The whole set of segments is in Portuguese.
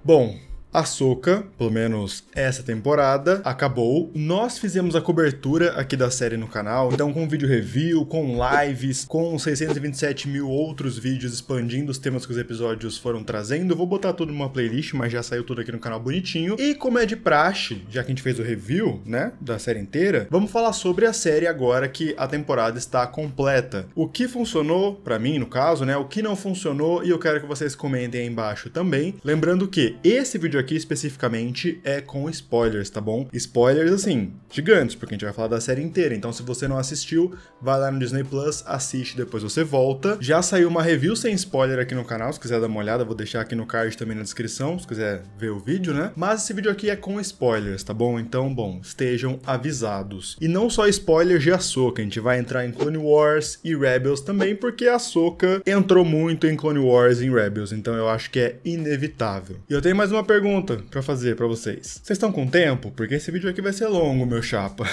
Bom, Ahsoka, pelo menos essa temporada, acabou. Nós fizemos a cobertura aqui da série no canal, então com vídeo review, com lives, com 627 mil outros vídeos expandindo os temas que os episódios foram trazendo. Eu vou botar tudo numa playlist, mas já saiu tudo aqui no canal bonitinho. E como é de praxe, já que a gente fez o review, né, da série inteira, vamos falar sobre a série agora que a temporada está completa. O que funcionou, pra mim no caso, né, o que não funcionou, e eu quero que vocês comentem aí embaixo também. Lembrando que esse vídeo aqui especificamente é com spoilers, tá bom? Spoilers, assim, gigantes, porque a gente vai falar da série inteira. Então, se você não assistiu, vai lá no Disney Plus, assiste, depois você volta. Já saiu uma review sem spoiler aqui no canal, se quiser dar uma olhada, vou deixar aqui no card também na descrição, se quiser ver o vídeo, né? Mas esse vídeo aqui é com spoilers, tá bom? Então, bom, estejam avisados. E não só spoilers de Ahsoka, a gente vai entrar em Clone Wars e Rebels também, porque a Ahsoka entrou muito em Clone Wars e em Rebels, então eu acho que é inevitável. E eu tenho mais uma pergunta pra fazer pra vocês. Vocês estão com tempo? Porque esse vídeo aqui vai ser longo, meu chapa.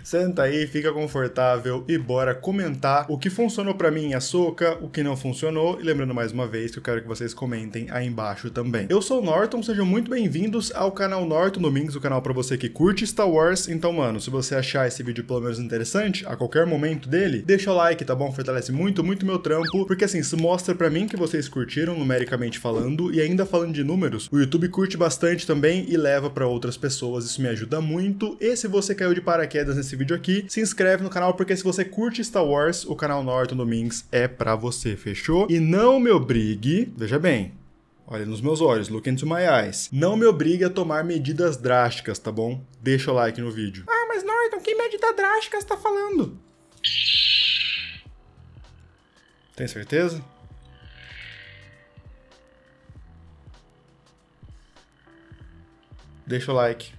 Senta aí, fica confortável e bora comentar o que funcionou pra mim em Ahsoka, o que não funcionou. E lembrando mais uma vez que eu quero que vocês comentem aí embaixo também. Eu sou o Norton, sejam muito bem-vindos ao canal Norton Domingos, o canal pra você que curte Star Wars. Então, mano, se você achar esse vídeo pelo menos interessante, a qualquer momento dele, deixa o like, tá bom? Fortalece muito, muito meu trampo, porque assim, isso mostra pra mim que vocês curtiram, numericamente falando, e ainda falando de números, o YouTube curte bastante também e leva para outras pessoas, isso me ajuda muito. E se você caiu de paraquedas nesse vídeo aqui, se inscreve no canal, porque se você curte Star Wars, o canal Norton Domingos é pra você, fechou? E não me obrigue, veja bem, olha nos meus olhos, look into my eyes, não me obrigue a tomar medidas drásticas, tá bom? Deixa o like no vídeo. Ah, mas Norton, que medida drástica você tá falando? Tem certeza? Deixa o like.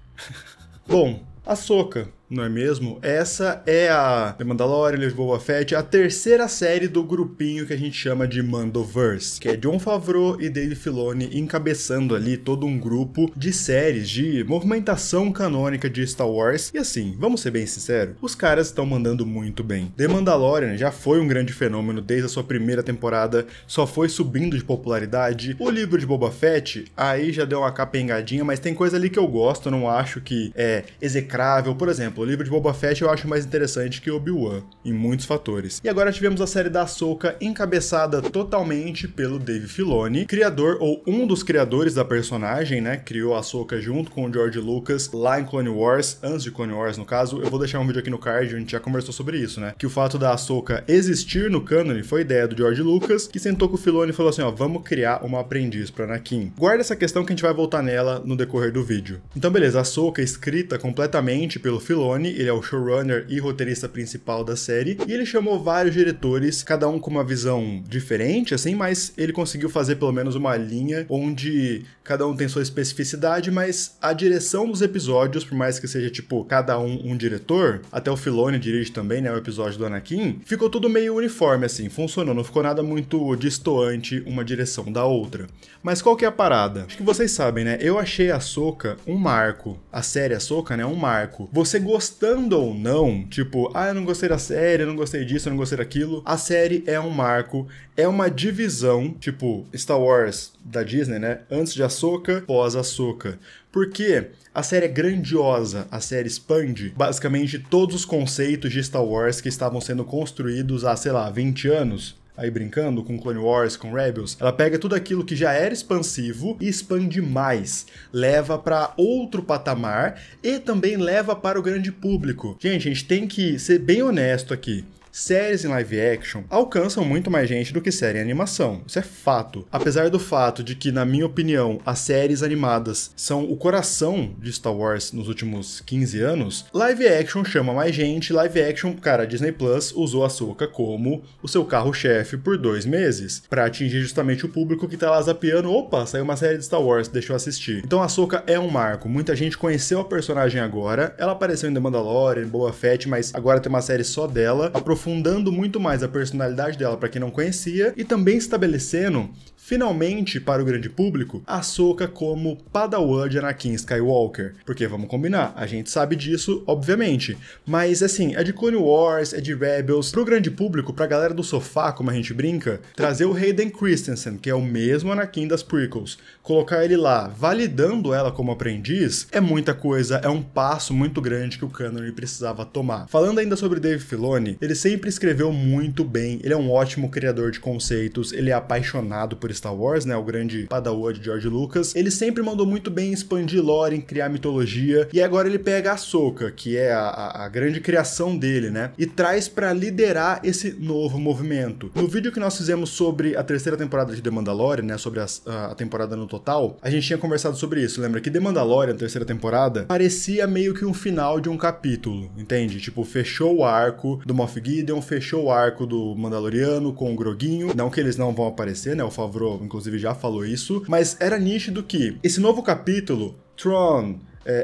Bom, Ahsoka, não é mesmo? Essa é a The Mandalorian, Boba Fett, a terceira série do grupinho que a gente chama de Mandoverse, que é Jon Favreau e Dave Filoni encabeçando ali todo um grupo de séries de movimentação canônica de Star Wars. E assim, vamos ser bem sinceros, os caras estão mandando muito bem. The Mandalorian já foi um grande fenômeno desde a sua primeira temporada, só foi subindo de popularidade. O livro de Boba Fett, aí já deu uma capengadinha, mas tem coisa ali que eu gosto, eu não acho que é execrável. Por exemplo, o livro de Boba Fett eu acho mais interessante que Obi-Wan, em muitos fatores. E agora tivemos a série da Ahsoka encabeçada totalmente pelo Dave Filoni, criador, ou um dos criadores da personagem, né? Criou a Ahsoka junto com o George Lucas lá em Clone Wars, antes de Clone Wars no caso. Eu vou deixar um vídeo aqui no card, a gente já conversou sobre isso, né? Que o fato da Ahsoka existir no cânone foi ideia do George Lucas, que sentou com o Filoni e falou assim, ó, vamos criar uma aprendiz pra Anakin. Guarda essa questão que a gente vai voltar nela no decorrer do vídeo. Então beleza, a Ahsoka é escrita completamente pelo Filoni, ele é o showrunner e roteirista principal da série, e ele chamou vários diretores, cada um com uma visão diferente, assim, mas ele conseguiu fazer pelo menos uma linha onde cada um tem sua especificidade, mas a direção dos episódios, por mais que seja, tipo, cada um diretor, até o Filoni dirige também, né, o episódio do Anakin, ficou tudo meio uniforme, assim, funcionou, não ficou nada muito destoante uma direção da outra. Mas qual que é a parada? Acho que vocês sabem, né, eu achei a Ahsoka um marco, a série Ahsoka, né, um marco. Você gostando ou não, tipo, ah, eu não gostei da série, eu não gostei disso, eu não gostei daquilo, a série é um marco, é uma divisão, tipo, Star Wars da Disney, né, antes de Ahsoka, pós Ahsoka. Porque a série é grandiosa, a série expande basicamente todos os conceitos de Star Wars que estavam sendo construídos há, sei lá, 20 anos. Aí brincando com Clone Wars, com Rebels, ela pega tudo aquilo que já era expansivo e expande mais, leva para outro patamar e também leva para o grande público. Gente, a gente tem que ser bem honesto aqui. Séries em live action alcançam muito mais gente do que série em animação, isso é fato. Apesar do fato de que, na minha opinião, as séries animadas são o coração de Star Wars nos últimos 15 anos, live action chama mais gente, live action, cara, a Disney Plus usou a Ahsoka como o seu carro-chefe por 2 meses, pra atingir justamente o público que tá lá zapeando, opa, saiu uma série de Star Wars, deixa eu assistir. Então a Ahsoka é um marco, muita gente conheceu a personagem agora, ela apareceu em The Mandalorian, em Boba Fett, mas agora tem uma série só dela, aprofundando muito mais a personalidade dela para quem não conhecia e também estabelecendo finalmente, para o grande público, Ahsoka como Padawan de Anakin Skywalker. Porque, vamos combinar, a gente sabe disso, obviamente. Mas, assim, é de Clone Wars, é de Rebels. Pro grande público, pra galera do sofá, como a gente brinca, trazer o Hayden Christensen, que é o mesmo Anakin das prequels, colocar ele lá, validando ela como aprendiz, é muita coisa, é um passo muito grande que o canon precisava tomar. Falando ainda sobre Dave Filoni, ele sempre escreveu muito bem, ele é um ótimo criador de conceitos, ele é apaixonado por Star Wars, né, o grande padawan de George Lucas. Ele sempre mandou muito bem em expandir lore, em criar mitologia, e agora ele pega a Ahsoka, que é a grande criação dele, né, e traz pra liderar esse novo movimento. No vídeo que nós fizemos sobre a terceira temporada de The Mandalorian, né, sobre a temporada no total, a gente tinha conversado sobre isso. Lembra que The Mandalorian, terceira temporada, parecia meio que um final de um capítulo, entende? Tipo, fechou o arco do Moff Gideon, fechou o arco do Mandaloriano com o Groguinho, não que eles não vão aparecer, né, o Favreau inclusive já falou isso, mas era nítido que esse novo capítulo, Thrawn,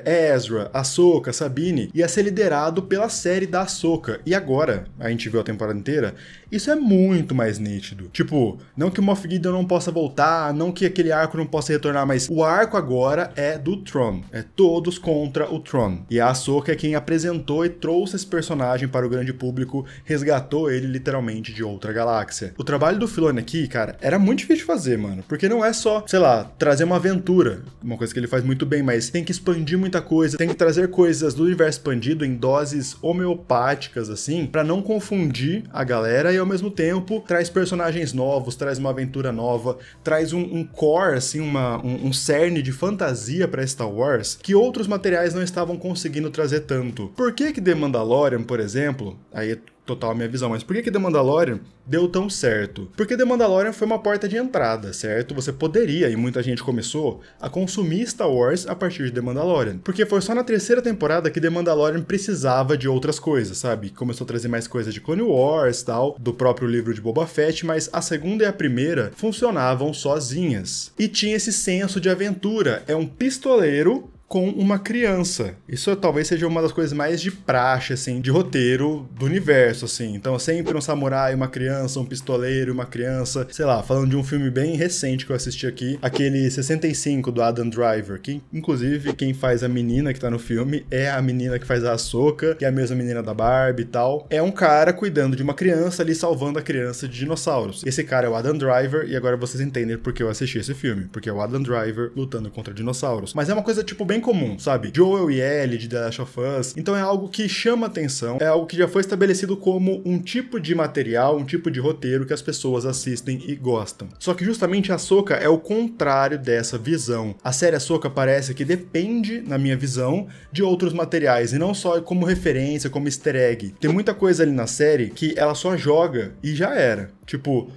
Ezra, Ahsoka, Sabine, ia ser liderado pela série da Ahsoka. E agora, a gente viu a temporada inteira, isso é muito mais nítido. Tipo, não que o Moff Gideon não possa voltar, não que aquele arco não possa retornar, mas o arco agora é do Thrawn. É todos contra o Thrawn. E a Ahsoka é quem apresentou e trouxe esse personagem para o grande público, resgatou ele literalmente de outra galáxia. O trabalho do Filoni aqui, cara, era muito difícil de fazer, mano. Porque não é só, sei lá, trazer uma aventura, uma coisa que ele faz muito bem, mas tem que expandir muita coisa, tem que trazer coisas do universo expandido em doses homeopáticas, assim, pra não confundir a galera e ao mesmo tempo traz personagens novos, traz uma aventura nova, traz um core, assim, um cerne de fantasia pra Star Wars que outros materiais não estavam conseguindo trazer tanto. Por que The Mandalorian, por exemplo, aí total a minha visão, mas por que The Mandalorian deu tão certo? Porque The Mandalorian foi uma porta de entrada, certo? Você poderia, e muita gente começou, a consumir Star Wars a partir de The Mandalorian. Porque foi só na terceira temporada que The Mandalorian precisava de outras coisas, sabe? Começou a trazer mais coisas de Clone Wars e tal, do próprio livro de Boba Fett, mas a segunda e a primeira funcionavam sozinhas. E tinha esse senso de aventura. É um pistoleiro com uma criança. Isso talvez seja uma das coisas mais de praxe, assim, de roteiro do universo, assim. Então, sempre um samurai, uma criança, um pistoleiro, uma criança. Sei lá, falando de um filme bem recente que eu assisti aqui, aquele 65 do Adam Driver, que, inclusive, quem faz a menina que tá no filme é a menina que faz a Ahsoka, que é a mesma menina da Barbie e tal. É um cara cuidando de uma criança ali, salvando a criança de dinossauros. Esse cara é o Adam Driver, e agora vocês entendem porque eu assisti esse filme. Porque é o Adam Driver lutando contra dinossauros. Mas é uma coisa, tipo, bem comum, sabe? Joel e Ellie de The Last of Us. Então é algo que chama atenção, é algo que já foi estabelecido como um tipo de material, um tipo de roteiro que as pessoas assistem e gostam. Só que justamente a Ahsoka é o contrário dessa visão. A série Ahsoka parece que depende, na minha visão, de outros materiais, e não só como referência, como easter egg. Tem muita coisa ali na série que ela só joga e já era. Tipo,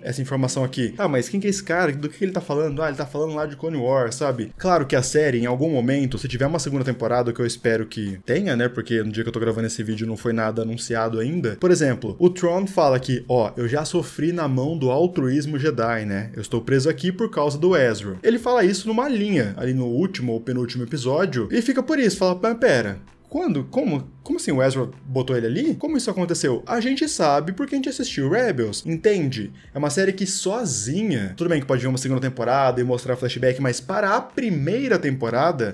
essa informação aqui. Ah, mas quem que é esse cara? Do que ele tá falando? Ah, ele tá falando lá de Clone Wars, sabe? Claro que a série, em algum momento, se tiver uma segunda temporada, que eu espero que tenha, né? Porque no dia que eu tô gravando esse vídeo não foi nada anunciado ainda. Por exemplo, o Thrawn fala que, eu já sofri na mão do altruísmo Jedi, né? Eu estou preso aqui por causa do Ezra. Ele fala isso numa linha, ali no último ou penúltimo episódio, e fica por isso, fala, mas pera, quando? Como assim o Ezra botou ele ali? Como isso aconteceu? A gente sabe porque a gente assistiu Rebels, entende? É uma série que sozinha, tudo bem que pode vir uma segunda temporada e mostrar flashback, mas para a primeira temporada,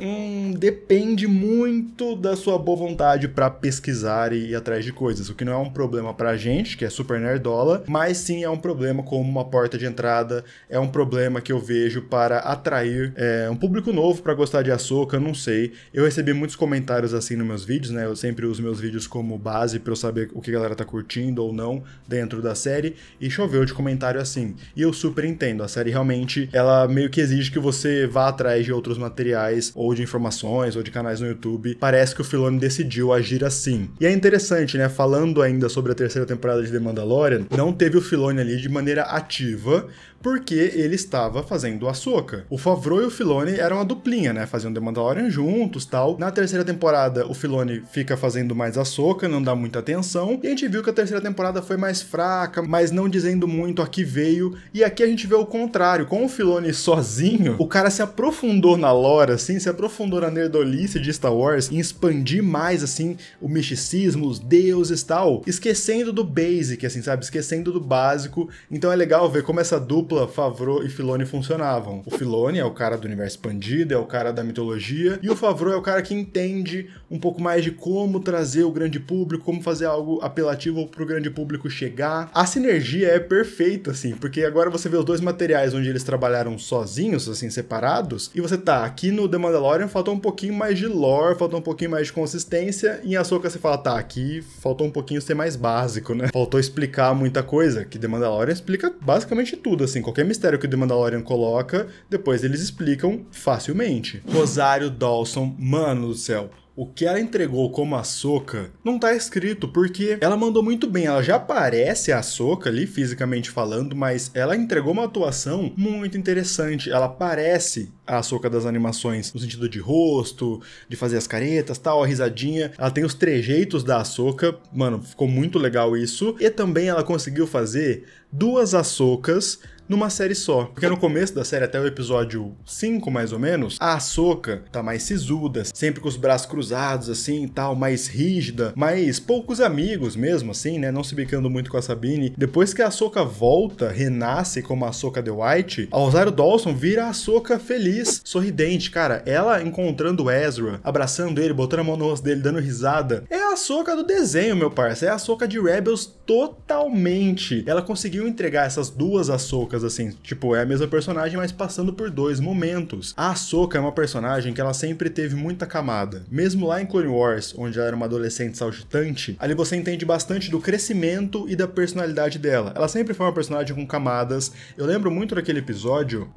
depende muito da sua boa vontade pra pesquisar e ir atrás de coisas, o que não é um problema pra gente, que é super nerdola, mas sim é um problema como uma porta de entrada, é um problema que eu vejo para atrair um público novo pra gostar de Ahsoka, não sei. Eu recebi muitos comentários assim nos meus vídeos, né? Eu sempre uso meus vídeos como base pra eu saber o que a galera tá curtindo ou não dentro da série, e choveu de comentário assim. E eu super entendo, a série realmente, ela meio que exige que você vá atrás de outros materiais, ou de informações, ou de canais no YouTube. Parece que o Filoni decidiu agir assim. E é interessante, né? Falando ainda sobre a terceira temporada de The Mandalorian, não teve o Filoni ali de maneira ativa, porque ele estava fazendo Ahsoka. O Favreau e o Filoni eram uma duplinha, né? Faziam The Mandalorian juntos, tal. Na terceira temporada, o Filoni fica fazendo mais Ahsoka, não dá muita atenção. E a gente viu que a terceira temporada foi mais fraca, mas não dizendo muito a que veio. E aqui a gente vê o contrário. Com o Filoni sozinho, o cara se aprofundou na lore, assim, se aprofundou na nerdolice de Star Wars, em expandir mais, assim, o misticismo, os deuses e tal, esquecendo do basic, assim, sabe? Esquecendo do básico. Então é legal ver como essa dupla dupla Favreau e Filoni funcionavam. O Filoni é o cara do universo expandido, é o cara da mitologia, e o Favreau é o cara que entende um pouco mais de como trazer o grande público, como fazer algo apelativo pro grande público chegar. A sinergia é perfeita, assim, porque agora você vê os dois materiais onde eles trabalharam sozinhos, assim, separados, e você tá aqui no The Mandalorian, faltou um pouquinho mais de lore, faltou um pouquinho mais de consistência, e em Ahsoka você fala, tá, aqui faltou um pouquinho ser mais básico, né? Faltou explicar muita coisa, que The Mandalorian explica basicamente tudo, assim, qualquer mistério que o The Mandalorian coloca, depois eles explicam facilmente. Rosário Dawson, mano do céu, o que ela entregou como Ahsoka não tá escrito, porque ela mandou muito bem. Ela já parece a Ahsoka ali, fisicamente falando, mas ela entregou uma atuação muito interessante. Ela parece a Ahsoka das animações, no sentido de rosto, de fazer as caretas, tal, a risadinha. Ela tem os trejeitos da Ahsoka, mano, ficou muito legal isso. E também ela conseguiu fazer duas Ahsokas numa série só. Porque no começo da série, até o episódio 5, mais ou menos, a Ahsoka tá mais sisuda, sempre com os braços cruzados, assim, e tal, mais rígida, mais poucos amigos mesmo, assim, né, não se bicando muito com a Sabine. Depois que a Ahsoka volta, renasce como a Ahsoka The White, a Rosário Dawson vira a Ahsoka feliz, sorridente, cara. Ela encontrando o Ezra, abraçando ele, botando a mão no rosto dele, dando risada. É a Ahsoka do desenho, meu parceiro. É a Ahsoka de Rebels totalmente. Ela conseguiu entregar essas duas Ahsokas, assim, tipo, é a mesma personagem, mas passando por dois momentos. A Ahsoka é uma personagem que ela sempre teve muita camada. Mesmo lá em Clone Wars, onde ela era uma adolescente saltitante, ali você entende bastante do crescimento e da personalidade dela. Ela sempre foi uma personagem com camadas. Eu lembro muito daquele episódio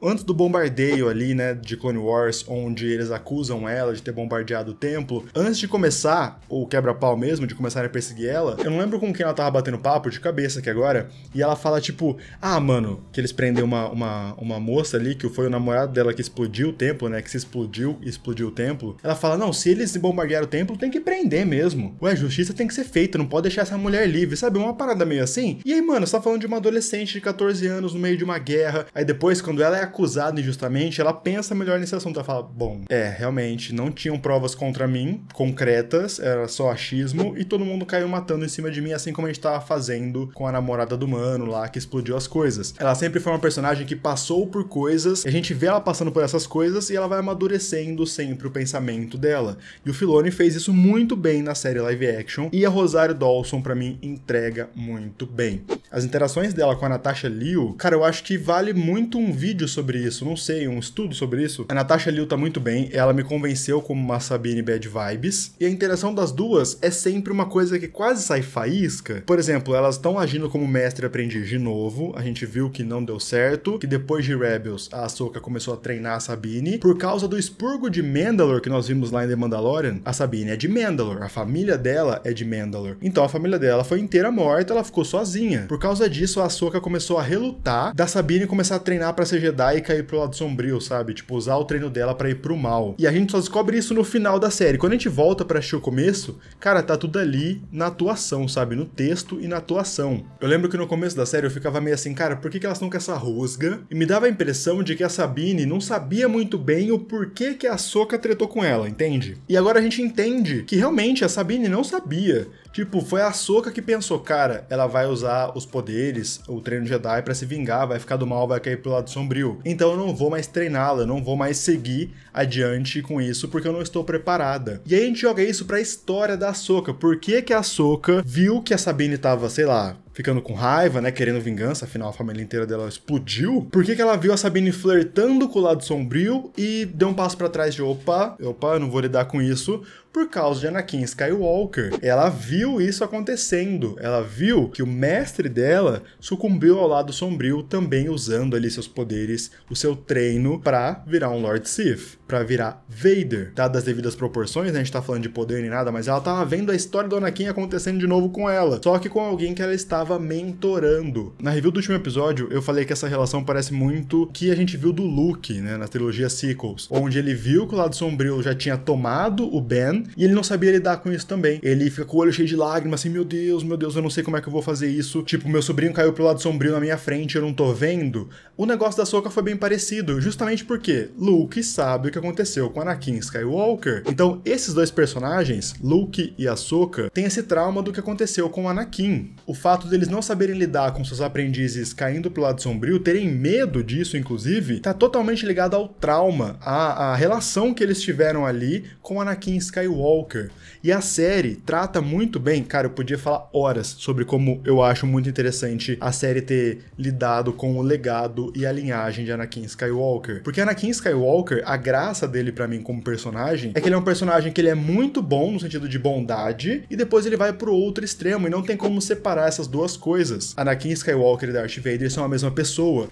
antes do bombardeio ali, né, de Clone Wars, onde eles acusam ela de ter bombardeado o templo. Antes de começar o quebra-pau mesmo, de começar a perseguir ela, eu não lembro com quem ela tava batendo papo, de cabeça aqui agora, e ela fala, tipo, ah, mano, que eles prendem uma moça ali, que foi o namorado dela que explodiu o templo, né, que se explodiu e explodiu o templo. Ela fala, não, se eles bombardearam o templo, tem que prender mesmo. Ué, justiça tem que ser feita, não pode deixar essa mulher livre, sabe? Uma parada meio assim. E aí, mano, você tá falando de uma adolescente de 14 anos no meio de uma guerra, aí depois, quando ela é acusada injustamente, ela pensa melhor nesse assunto, ela fala, bom, realmente, não tinham provas contra mim, concretas, era só achismo, e todo mundo caiu matando em cima de mim, assim como a gente tava fazendo com a namorada do mano lá, que explodiu as coisas. Ela sempre foi uma personagem que passou por coisas, e a gente vê ela passando por essas coisas, e ela vai amadurecendo sempre o pensamento dela. E o Filoni fez isso muito bem na série live action, e a Rosário Dawson, pra mim, entrega muito bem. As interações dela com a Natasha Liu, cara, eu acho que vale muito um vídeo sobre isso, não sei, um estudo sobre isso. A Natasha Liu tá muito bem, ela me convenceu como uma Sabine Bad Vibes, e a interação das duas é sempre uma coisa que quase sai faísca. Por exemplo, elas estão agindo como mestre e aprendiz de novo, a gente viu que não deu certo, que depois de Rebels, a Ahsoka começou a treinar a Sabine, por causa do expurgo de Mandalore que nós vimos lá em The Mandalorian. A Sabine é de Mandalore, a família dela é de Mandalore. Então a família dela foi inteira morta, ela ficou sozinha. Por causa disso, a Ahsoka começou a relutar da Sabine começar a treinar pra ser Jedi e cair pro lado sombrio, sabe? Tipo, usar o treino dela pra ir pro mal. E a gente só descobre isso no final da série. Quando a gente volta pra assistir o começo, cara, tá tudo ali na atuação, sabe? No texto e na atuação. Eu lembro que no começo da série eu ficava meio assim, cara, por que elas estão com essa rusga? E me dava a impressão de que a Sabine não sabia muito bem o porquê que a Ahsoka tretou com ela, entende? E agora a gente entende que realmente a Sabine não sabia. Tipo, foi a Ahsoka que pensou, cara, ela vai usar os poderes, o treino Jedi pra se vingar, vai ficar do mal, vai cair pro lado sombrio. Então eu não vou mais treiná-la, eu não vou mais seguir adiante com isso, porque eu não estou preparada. E aí a gente joga isso pra história da Ahsoka. Por que que a Ahsoka viu que a Sabine tava, sei lá, ficando com raiva, né, querendo vingança, afinal a família inteira dela explodiu? Por que que ela viu a Sabine flertando com o lado sombrio e deu um passo pra trás de opa, eu não vou lidar com isso? Por causa de Anakin Skywalker. Ela viu isso acontecendo. Ela viu que o mestre dela sucumbiu ao lado sombrio, também usando ali seus poderes, o seu treino pra virar um Lord Sith, pra virar Vader. Dadas as devidas proporções, né, a gente tá falando de poder nem nada, mas ela tava vendo a história do Anakin acontecendo de novo com ela, só que com alguém que ela estava mentorando. Na review do último episódio, eu falei que essa relação parece muito que a gente viu do Luke, né, na trilogia sequels, onde ele viu que o lado sombrio já tinha tomado o Ben, e ele não sabia lidar com isso também. Ele fica com o olho cheio de lágrimas, assim, meu Deus, eu não sei como é que eu vou fazer isso. Tipo, meu sobrinho caiu pro lado sombrio na minha frente, eu não tô vendo. O negócio da Ahsoka foi bem parecido, justamente porque Luke sabe o que aconteceu com Anakin Skywalker. Então, esses dois personagens, Luke e Ahsoka, têm esse trauma do que aconteceu com Anakin. O fato deles não saberem lidar com seus aprendizes caindo pro lado sombrio, terem medo disso, inclusive, tá totalmente ligado ao trauma, à relação que eles tiveram ali com Anakin Skywalker. E a série trata muito bem, cara, eu podia falar horas sobre como eu acho muito interessante a série ter lidado com o legado e a linhagem de Anakin Skywalker. Porque Anakin Skywalker, a graça dele pra mim como personagem, é que ele é um personagem que ele é muito bom no sentido de bondade, e depois ele vai pro outro extremo, e não tem como separar essas duas coisas. Anakin Skywalker e Darth Vader são a mesma pessoa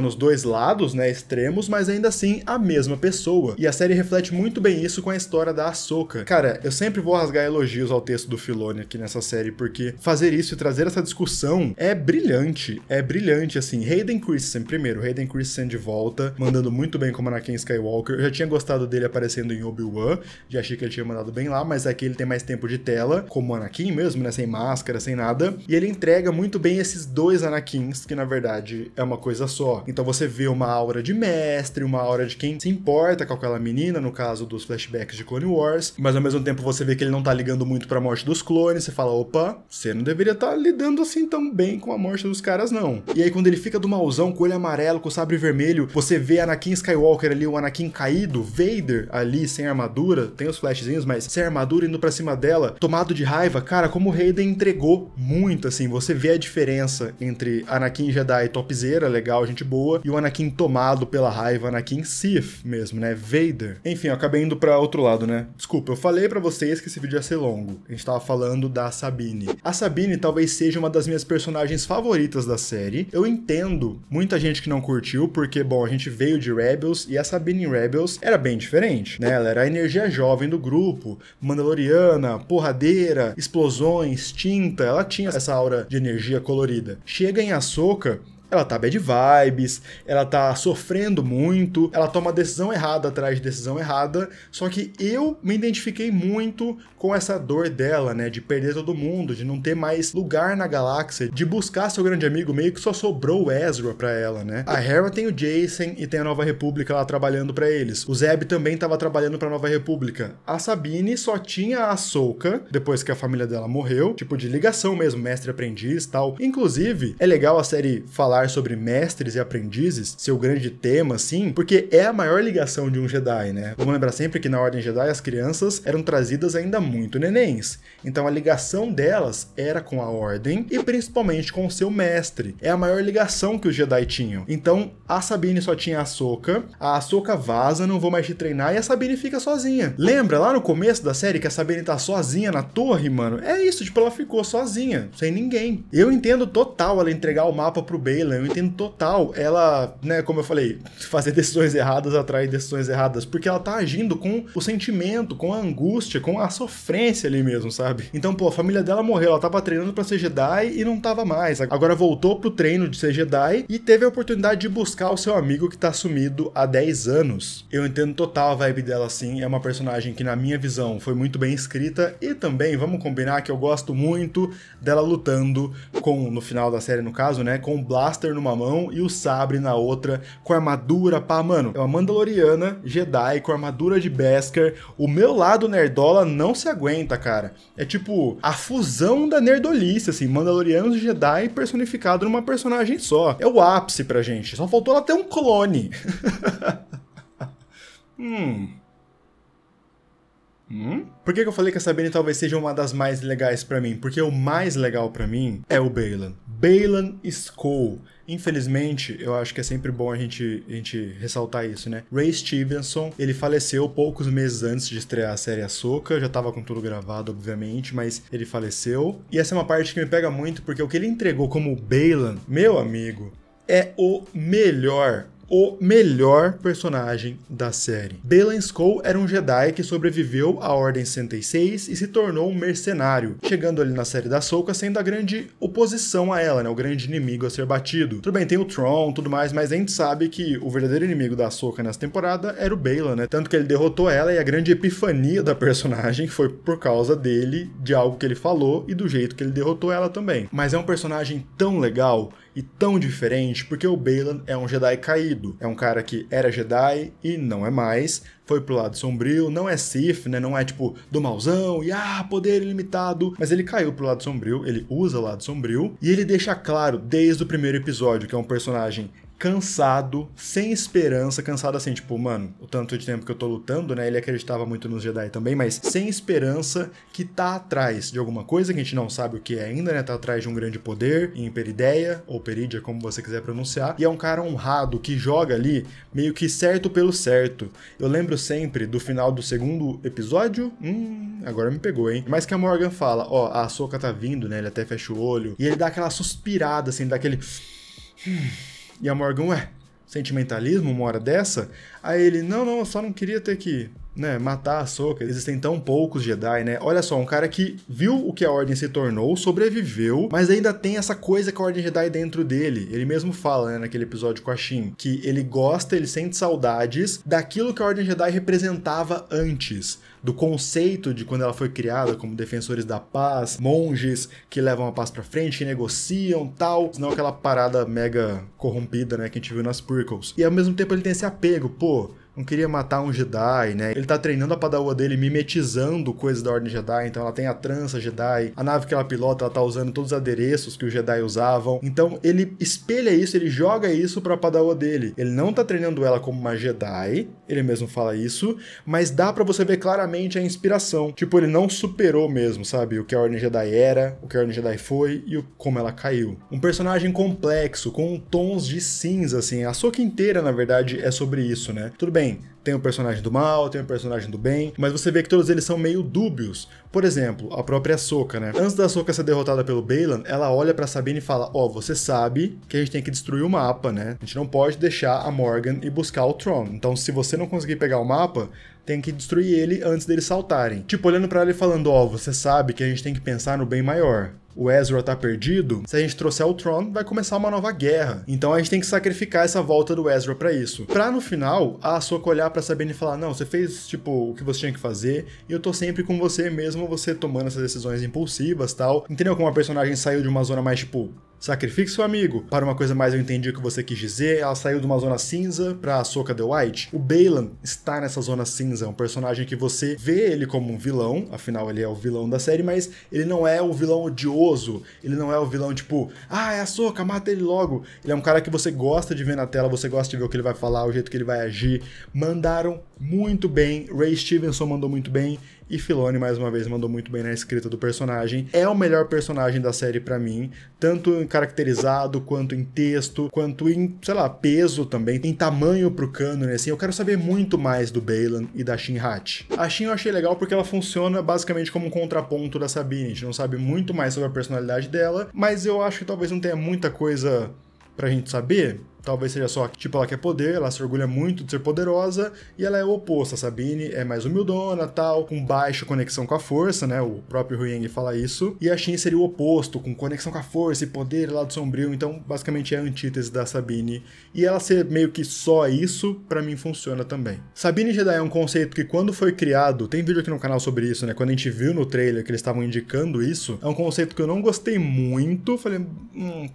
nos dois lados, né, extremos, mas ainda assim a mesma pessoa. E a série reflete muito bem isso com a história da Ahsoka. Cara, eu sempre vou rasgar elogios ao texto do Filoni aqui nessa série, porque fazer isso e trazer essa discussão é brilhante, assim. Hayden Christensen de volta, mandando muito bem como Anakin Skywalker. Eu já tinha gostado dele aparecendo em Obi-Wan, já achei que ele tinha mandado bem lá, mas aqui ele tem mais tempo de tela, como Anakin mesmo, né, sem máscara, sem nada, e ele entrega muito bem esses dois Anakins, que na verdade é uma coisa só. Então você vê uma aura de mestre, uma aura de quem se importa com aquela menina, no caso dos flashbacks de Clone Wars, mas ao mesmo tempo você vê que ele não tá ligando muito pra morte dos clones, você fala, opa, você não deveria estar lidando assim tão bem com a morte dos caras, não. E aí quando ele fica do mauzão, com o olho amarelo, com o sabre vermelho, você vê Anakin Skywalker ali, o Anakin caído, Vader ali, sem armadura, tem os flashzinhos, mas sem armadura, indo pra cima dela, tomado de raiva, cara, como o Hayden entregou muito, assim, você vê a diferença entre Anakin Jedi topzera, legal, gente boa, e o Anakin tomado pela raiva, Anakin Sith mesmo, né, Vader. Enfim, eu acabei indo pra outro lado, né. Desculpa, eu falei pra vocês que esse vídeo ia ser longo, a gente tava falando da Sabine. A Sabine talvez seja uma das minhas personagens favoritas da série. Eu entendo muita gente que não curtiu, porque, bom, a gente veio de Rebels, e a Sabine em Rebels era bem diferente, né, ela era a energia jovem do grupo, mandaloriana, porradeira, explosões, tinta, ela tinha essa aura de energia colorida. Chega em Ahsoka, ela tá bad vibes, ela tá sofrendo muito, ela toma decisão errada atrás de decisão errada, só que eu me identifiquei muito com essa dor dela, né, de perder todo mundo, de não ter mais lugar na galáxia, de buscar seu grande amigo, meio que só sobrou o Ezra pra ela, né. A Hera tem o Jacen e tem a Nova República lá trabalhando pra eles. O Zeb também tava trabalhando pra Nova República. A Sabine só tinha a Ahsoka, depois que a família dela morreu, tipo de ligação mesmo, mestre-aprendiz e tal. Inclusive, é legal a série falar sobre mestres e aprendizes, seu grande tema, assim, porque é a maior ligação de um Jedi, né? Vamos lembrar sempre que na Ordem Jedi as crianças eram trazidas ainda muito nenéns. Então a ligação delas era com a Ordem e principalmente com o seu mestre. É a maior ligação que os Jedi tinham. Então a Sabine só tinha a Ahsoka vaza, não vou mais te treinar, e a Sabine fica sozinha. Lembra lá no começo da série que a Sabine tá sozinha na torre, mano? É isso, tipo, ela ficou sozinha, sem ninguém. Eu entendo total ela entregar o mapa pro Baylan, eu entendo total ela, né, como eu falei, fazer decisões erradas atrás de decisões erradas, porque ela tá agindo com o sentimento, com a angústia, com a sofrência ali mesmo, sabe? Então, pô, a família dela morreu, ela tava treinando pra ser Jedi e não tava mais. Agora voltou pro treino de ser Jedi e teve a oportunidade de buscar o seu amigo que tá sumido há 10 anos. Eu entendo total a vibe dela, assim, é uma personagem que, na minha visão, foi muito bem escrita e também, vamos combinar que eu gosto muito dela lutando com, no final da série, no caso, né, com o blaster numa mão e o sabre na outra, com armadura, pá, mano, é uma Mandaloriana Jedi com armadura de Beskar. O meu lado nerdola não se aguenta, cara. É tipo a fusão da nerdolice, assim, Mandalorianos e Jedi personificado numa personagem só. É o ápice pra gente, só faltou ela ter um clone. Por que eu falei que a Sabine talvez seja uma das mais legais pra mim? Porque o mais legal pra mim é o Baylan. Baylan Skoll. Infelizmente, eu acho que é sempre bom a gente ressaltar isso, né? Ray Stevenson, ele faleceu poucos meses antes de estrear a série Ahsoka, já tava com tudo gravado, obviamente, mas ele faleceu. E essa é uma parte que me pega muito, porque o que ele entregou como Baylan, meu amigo, é o melhor personagem da série. Baylan Skoll era um Jedi que sobreviveu à Ordem 66 e se tornou um mercenário, chegando ali na série da Ahsoka sendo a grande oposição a ela, né, o grande inimigo a ser batido. Tudo bem, tem o Tron, tudo mais, mas a gente sabe que o verdadeiro inimigo da Ahsoka nessa temporada era o Baylan, né, tanto que ele derrotou ela e a grande epifania da personagem foi por causa dele, de algo que ele falou e do jeito que ele derrotou ela também. Mas é um personagem tão legal e tão diferente, porque o Baylan é um Jedi caído. É um cara que era Jedi e não é mais, foi pro lado sombrio, não é Sith, né? Não é tipo do malzão e poder ilimitado, mas ele caiu pro lado sombrio, ele usa o lado sombrio e ele deixa claro desde o primeiro episódio que é um personagem cansado, sem esperança, cansado assim, tipo, mano, o tanto de tempo que eu tô lutando, né, ele acreditava muito nos Jedi também, mas sem esperança, que tá atrás de alguma coisa que a gente não sabe o que é ainda, né, tá atrás de um grande poder, em Perideia, ou Perídia, como você quiser pronunciar, e é um cara honrado, que joga ali, meio que certo pelo certo. Eu lembro sempre do final do segundo episódio, agora me pegou, hein, mas que a Morgan fala, a Ahsoka tá vindo, né, ele até fecha o olho, e ele dá aquela suspirada, assim, dá aquele... E a Morgan, sentimentalismo uma hora dessa? Aí ele, não, eu só não queria ter que, né, matar a Ahsoka. Existem tão poucos Jedi, né? Olha só, um cara que viu o que a Ordem se tornou, sobreviveu, mas ainda tem essa coisa com a Ordem Jedi dentro dele. Ele mesmo fala, né, naquele episódio com a Shin, que ele gosta, ele sente saudades daquilo que a Ordem Jedi representava antes. Do conceito de quando ela foi criada como defensores da paz, monges que levam a paz pra frente, que negociam, tal, não aquela parada mega corrompida, né, que a gente viu nas prequels. E ao mesmo tempo ele tem esse apego, não queria matar um Jedi, né? Ele tá treinando a padawan dele, mimetizando coisas da Ordem Jedi, então ela tem a trança Jedi, a nave que ela pilota, ela tá usando todos os adereços que os Jedi usavam. Então ele espelha isso, ele joga isso pra padawan dele. Ele não tá treinando ela como uma Jedi, ele mesmo fala isso, mas dá pra você ver claramente a inspiração. Tipo, ele não superou mesmo, sabe? O que a Ordem Jedi era, o que a Ordem Jedi foi e como ela caiu. Um personagem complexo, com tons de cinza, assim. A Ahsoka inteira, na verdade, é sobre isso, né? Tudo bem, tem o personagem do mal, tem o personagem do bem, mas você vê que todos eles são meio dúbios. Por exemplo, a própria Ahsoka, né? Antes da Ahsoka ser derrotada pelo Baylan, ela olha pra Sabine e fala, você sabe que a gente tem que destruir o mapa, né? A gente não pode deixar a Morgan ir buscar o Thrawn. Então, se você não conseguir pegar o mapa, tem que destruir ele antes deles saltarem. Tipo, olhando pra ela e falando, você sabe que a gente tem que pensar no bem maior. O Ezra tá perdido, se a gente trouxer o Thrawn, vai começar uma nova guerra. Então a gente tem que sacrificar essa volta do Ezra pra isso. Pra no final, a Ahsoka olhar pra Sabine e falar, não, você fez, tipo, o que você tinha que fazer, e eu tô sempre com você, mesmo você tomando essas decisões impulsivas e tal. Entendeu como a personagem saiu de uma zona mais, tipo, sacrifique seu amigo, para uma coisa mais eu entendi o que você quis dizer. Ela saiu de uma zona cinza pra Ahsoka the White. O Baylan está nessa zona cinza, um personagem que você vê ele como um vilão, afinal ele é o vilão da série, mas ele não é o vilão odioso, ele não é o vilão tipo, é Ahsoka, mata ele logo. Ele é um cara que você gosta de ver na tela, você gosta de ver o que ele vai falar, o jeito que ele vai agir. Mandaram muito bem, Ray Stevenson mandou muito bem, e Filoni, mais uma vez, mandou muito bem na escrita do personagem. É o melhor personagem da série pra mim, tanto em caracterizado, quanto em texto, quanto em, sei lá, peso também, em tamanho pro cânone, assim. Eu quero saber muito mais do Baylan e da Shin Hati. A Shin eu achei legal porque ela funciona basicamente como um contraponto da Sabine. A gente não sabe muito mais sobre a personalidade dela, mas eu acho que talvez não tenha muita coisa pra gente saber. Talvez seja só que, tipo, ela quer poder, ela se orgulha muito de ser poderosa, e ela é o oposto. A Sabine é mais humildona, tal, com baixa conexão com a força, né? O próprio Huyang fala isso. E a Shin seria o oposto, com conexão com a força e poder, lado sombrio. Então, basicamente, é a antítese da Sabine. E ela ser meio que só isso, pra mim, funciona também. Sabine Jedi é um conceito que, quando foi criado, tem vídeo aqui no canal sobre isso, né? Quando a gente viu no trailer que eles estavam indicando isso, é um conceito que eu não gostei muito. Falei,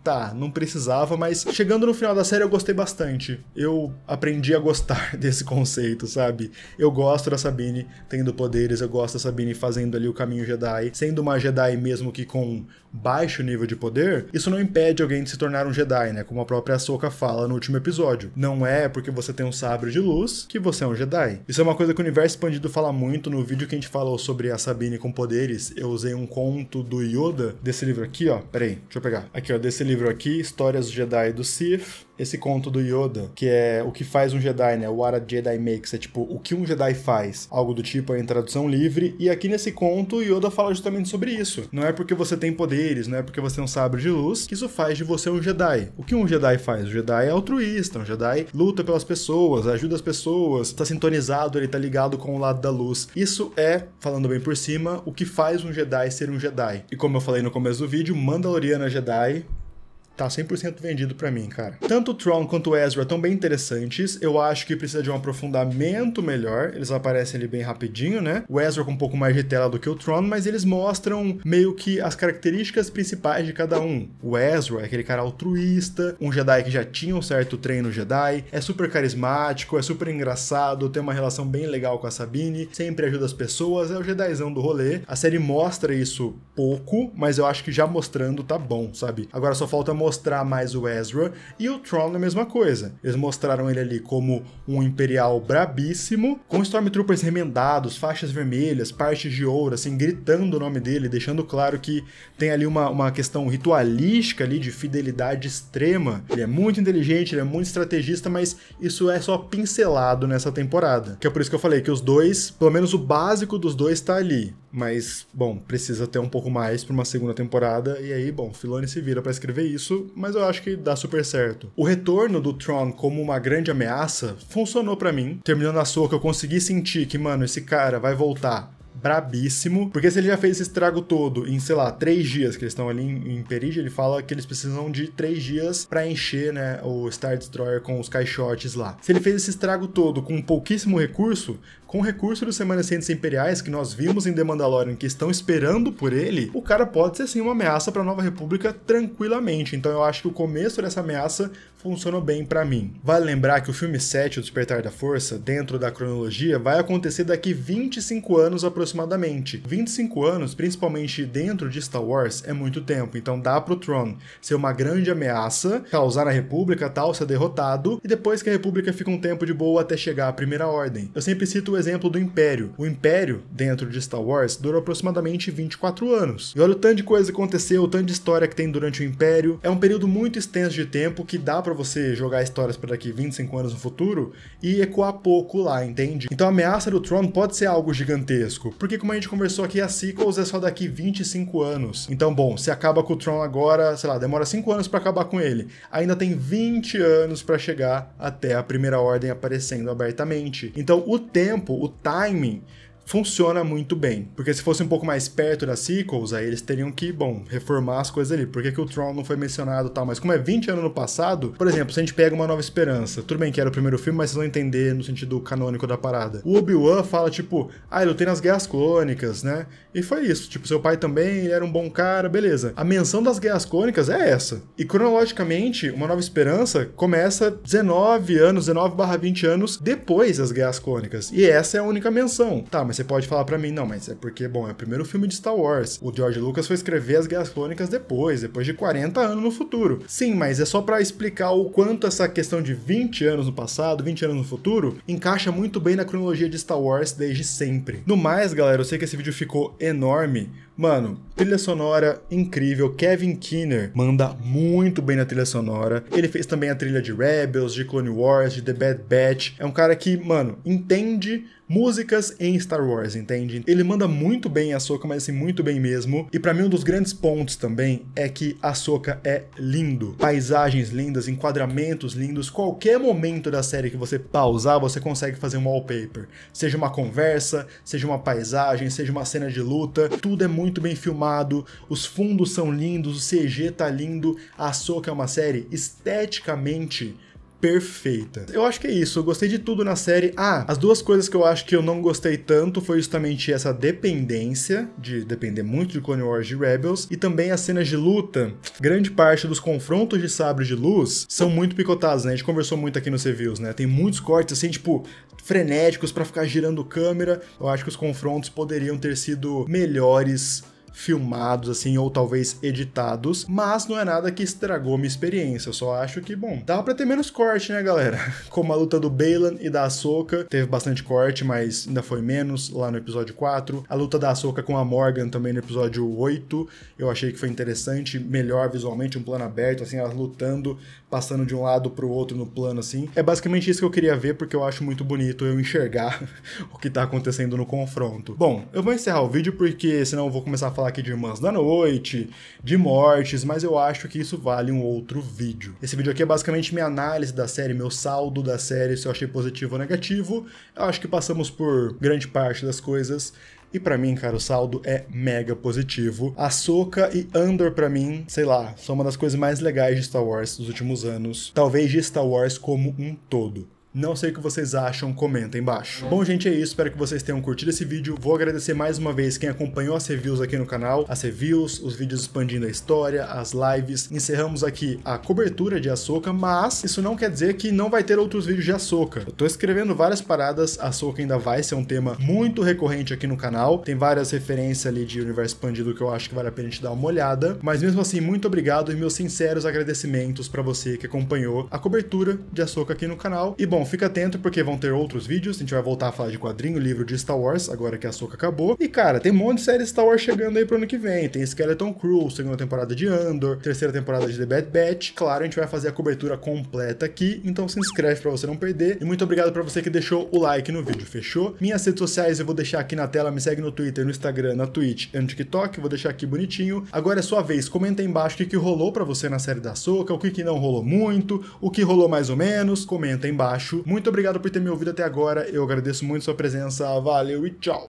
tá, não precisava, mas chegando no final da série, eu gostei bastante. Eu aprendi a gostar desse conceito, sabe? Eu gosto da Sabine tendo poderes, eu gosto da Sabine fazendo ali o caminho Jedi, sendo uma Jedi mesmo que com baixo nível de poder. Isso não impede alguém de se tornar um Jedi, né? Como a própria Ahsoka fala no último episódio. Não é porque você tem um sabre de luz que você é um Jedi. Isso é uma coisa que o Universo Expandido fala muito. No vídeo que a gente falou sobre a Sabine com poderes, eu usei um conto do Yoda, desse livro aqui, peraí, deixa eu pegar. Aqui, desse livro aqui, Histórias do Jedi e do Sith. Esse conto do Yoda, que é o que faz um Jedi, né? What a Jedi Makes, é tipo, o que um Jedi faz. Algo do tipo, em tradução livre. E aqui nesse conto, o Yoda fala justamente sobre isso. Não é porque você tem poderes, não é porque você tem um sabre de luz, que isso faz de você um Jedi. O que um Jedi faz? O Jedi é altruísta, um Jedi luta pelas pessoas, ajuda as pessoas, tá sintonizado, ele tá ligado com o lado da luz. Isso é, falando bem por cima, o que faz um Jedi ser um Jedi. E como eu falei no começo do vídeo, Mandaloriana Jedi tá 100% vendido pra mim, cara. Tanto o Thrawn quanto o Ezra estão bem interessantes, eu acho que precisa de um aprofundamento melhor, eles aparecem ali bem rapidinho, né? O Ezra com um pouco mais de tela do que o Thrawn, mas eles mostram meio que as características principais de cada um. O Ezra é aquele cara altruísta, um Jedi que já tinha um certo treino Jedi, é super carismático, é super engraçado, tem uma relação bem legal com a Sabine, sempre ajuda as pessoas, é o Jedizão do rolê. A série mostra isso pouco, mas eu acho que já mostrando tá bom, sabe? Agora só falta mostrar mais o Ezra, e o Thrawn é a mesma coisa. Eles mostraram ele ali como um imperial brabíssimo, com Stormtroopers remendados, faixas vermelhas, partes de ouro, assim, gritando o nome dele, deixando claro que tem ali uma questão ritualística ali de fidelidade extrema. Ele é muito inteligente, ele é muito estrategista, mas isso é só pincelado nessa temporada. Que é por isso que eu falei que os dois, pelo menos o básico dos dois tá ali. Mas, bom, precisa ter um pouco mais pra uma segunda temporada, e aí, bom, Filoni se vira pra escrever isso, mas eu acho que dá super certo. O retorno do Thrawn como uma grande ameaça funcionou pra mim. Terminando a Ahsoka, eu consegui sentir que, mano, esse cara vai voltar brabíssimo, porque se ele já fez esse estrago todo em, sei lá, 3 dias que eles estão ali em Perígia, ele fala que eles precisam de 3 dias pra encher, né, o Star Destroyer com os caixotes lá. Se ele fez esse estrago todo com pouquíssimo recurso, com o recurso dos remanescentes imperiais que nós vimos em The Mandalorian, que estão esperando por ele, o cara pode ser sim uma ameaça pra Nova República tranquilamente. Então eu acho que o começo dessa ameaça funcionou bem pra mim. Vale lembrar que o filme 7, O Despertar da Força, dentro da cronologia, vai acontecer daqui 25 anos aproximadamente. 25 anos, principalmente dentro de Star Wars, é muito tempo. Então dá pro Thrawn ser uma grande ameaça, causar na República, tal, ser derrotado, e depois que a República fica um tempo de boa até chegar à Primeira Ordem. Eu sempre cito o exemplo do Império. O Império, dentro de Star Wars, durou aproximadamente 24 anos. E olha o tanto de coisa que aconteceu, o tanto de história que tem durante o Império. É um período muito extenso de tempo que dá pra você jogar histórias para daqui 25 anos no futuro e ecoar pouco lá, entende? Então a ameaça do Thrawn pode ser algo gigantesco, porque como a gente conversou aqui, a sequels é só daqui 25 anos. Então, bom, se acaba com o Thrawn agora, sei lá, demora 5 anos pra acabar com ele. Ainda tem 20 anos pra chegar até a Primeira Ordem aparecendo abertamente. Então o tempo, o timing funciona muito bem, porque se fosse um pouco mais perto das sequels, aí eles teriam que, bom, reformar as coisas ali. Por que o Thrawn não foi mencionado e tal? Mas como é 20 anos no passado, por exemplo, se a gente pega Uma Nova Esperança, tudo bem que era o primeiro filme, mas vocês vão entender no sentido canônico da parada. O Obi-Wan fala, tipo, ele lutei nas Guerras Clônicas, né? E foi isso, tipo, seu pai também, ele era um bom cara, beleza. A menção das Guerras Clônicas é essa. E cronologicamente, Uma Nova Esperança começa 19 anos, 19/20 anos depois das Guerras Clônicas. E essa é a única menção. Tá, mas você pode falar pra mim, não, mas é porque, bom, é o primeiro filme de Star Wars. O George Lucas foi escrever as Guerras Clônicas depois de 40 anos no futuro. Sim, mas é só pra explicar o quanto essa questão de 20 anos no passado, 20 anos no futuro, encaixa muito bem na cronologia de Star Wars desde sempre. No mais, galera, eu sei que esse vídeo ficou enorme. Mano, trilha sonora incrível, Kevin Keener manda muito bem na trilha sonora. Ele fez também a trilha de Rebels, de Clone Wars, de The Bad Batch. É um cara que, mano, entende músicas em Star Wars, entende? Ele manda muito bem a Ahsoka, mas assim, muito bem mesmo. E pra mim um dos grandes pontos também é que a Ahsoka é lindo. Paisagens lindas, enquadramentos lindos. Qualquer momento da série que você pausar, você consegue fazer um wallpaper. Seja uma conversa, seja uma paisagem, seja uma cena de luta. Tudo é muito bem filmado, os fundos são lindos, o CG tá lindo. A Ahsoka é uma série esteticamente perfeita. Eu acho que é isso, eu gostei de tudo na série. As duas coisas que eu acho que eu não gostei tanto foi justamente essa dependência, de depender muito de Clone Wars e Rebels, e também as cenas de luta. Grande parte dos confrontos de sabre de luz são muito picotados, né? A gente conversou muito aqui nos reviews, né? Tem muitos cortes, assim, tipo, frenéticos pra ficar girando câmera. Eu acho que os confrontos poderiam ter sido melhores filmados, assim, ou talvez editados, mas não é nada que estragou minha experiência. Eu só acho que, bom, dava pra ter menos corte, né, galera? Como a luta do Baylan e da Ahsoka, teve bastante corte, mas ainda foi menos lá no episódio 4. A luta da Ahsoka com a Morgan também no episódio 8, eu achei que foi interessante, melhor visualmente, um plano aberto, assim, elas lutando, passando de um lado pro outro no plano, assim. É basicamente isso que eu queria ver, porque eu acho muito bonito eu enxergar o que tá acontecendo no confronto. Bom, eu vou encerrar o vídeo, porque senão eu vou começar a falar aqui de Irmãs da Noite, de mortes, mas eu acho que isso vale um outro vídeo. Esse vídeo aqui é basicamente minha análise da série, meu saldo da série, se eu achei positivo ou negativo. Eu acho que passamos por grande parte das coisas. E pra mim, cara, o saldo é mega positivo. Ahsoka e Andor, pra mim, sei lá, são uma das coisas mais legais de Star Wars dos últimos anos. Talvez de Star Wars como um todo. Não sei o que vocês acham, comenta aí embaixo. Bom, gente, é isso. Espero que vocês tenham curtido esse vídeo. Vou agradecer mais uma vez quem acompanhou as reviews aqui no canal. As reviews, os vídeos expandindo a história, as lives. Encerramos aqui a cobertura de Ahsoka, mas isso não quer dizer que não vai ter outros vídeos de Ahsoka. Eu tô escrevendo várias paradas, Ahsoka ainda vai ser um tema muito recorrente aqui no canal. Tem várias referências ali de universo expandido que eu acho que vale a pena a gente dar uma olhada. Mas mesmo assim, muito obrigado e meus sinceros agradecimentos pra você que acompanhou a cobertura de Ahsoka aqui no canal. E bom, fica atento porque vão ter outros vídeos, a gente vai voltar a falar de quadrinho, livro de Star Wars, agora que a Ahsoka acabou. E cara, tem um monte de série Star Wars chegando aí pro ano que vem, tem Skeleton Crew, segunda temporada de Andor, terceira temporada de The Bad Batch. Claro, a gente vai fazer a cobertura completa aqui, então se inscreve pra você não perder. E muito obrigado pra você que deixou o like no vídeo, fechou? Minhas redes sociais eu vou deixar aqui na tela, me segue no Twitter, no Instagram, na Twitch e no TikTok, vou deixar aqui bonitinho. Agora é sua vez, comenta aí embaixo o que rolou pra você na série da Ahsoka, o que não rolou muito, o que rolou mais ou menos, comenta aí embaixo. Muito obrigado por ter me ouvido até agora, eu agradeço muito sua presença, valeu e tchau!